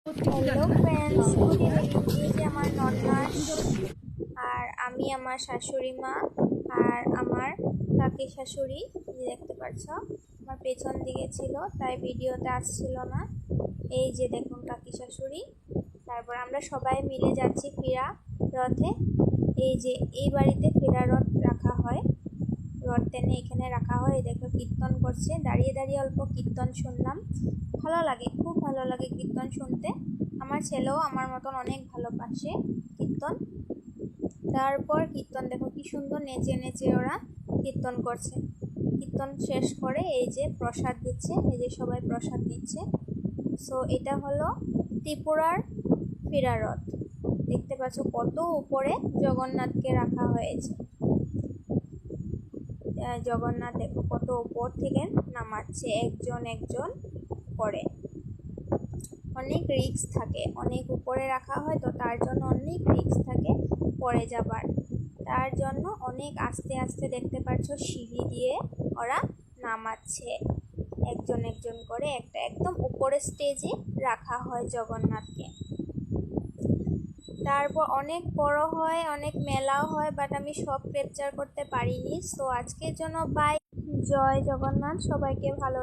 Hello friends, good evening. এই যে আমার নন্নাস আর আমি, আমার শাশুড়ি মা আর আমার কাকি শাশুড়ি, যে দেখতে পাচ্ছ আমার পেছন দিকে ছিল, তাই ভিডিওতে আসছিল না। এই যে দেখুন কাকি শাশুড়ি। তারপর আমরা সবাই মিলে যাচ্ছি ফিরা রথে। এই যে এই বাড়িতে ফিরা রথ রাখা হয়, রথ টেনে এখানে রাখা হয়। দেখো কীর্তন করছে, দাঁড়িয়ে দাঁড়িয়ে অল্প কীর্তন শুনলাম। ভালো লাগে, খুব ভালো লাগে কীর্তন শুনতে। আমার ছেলেও আমার মতন অনেক ভালোবাসে কীর্তন। তারপর কীর্তন দেখো কি সুন্দর নেচে নেচে ওরা কীর্তন করছে। কীর্তন শেষ করে এই যে প্রসাদ দিচ্ছে, এই যে সবাই প্রসাদ নিচ্ছে। সো এটা হলো ত্রিপুরার ফিরা রথ। দেখতে পাচ্ছ কত উপরে জগন্নাথকে রাখা হয়েছে। জগন্নাথ দেখো কত উপর থেকে নামাচ্ছে একজন একজন করে। অনেক রিস্ক থাকে, অনেক উপরে রাখা হয় তো তার জন্য অনেক রিস্ক থাকে পড়ে যাবার। তার জন্য অনেক আস্তে আস্তে দেখতে পাচ্ছ সিঁড়ি দিয়ে ওরা নামাচ্ছে একজন একজন করে। একটা একদম উপরে স্টেজে রাখা হয় জগন্নাথকে। তারপর অনেক বড় হয়, অনেক মেলাও হয়, বাট আমি সব ক্যাপচার করতে পারিনি। সো আজকের জন্য বাই। জয় জগন্নাথ, সবাইকে ভালো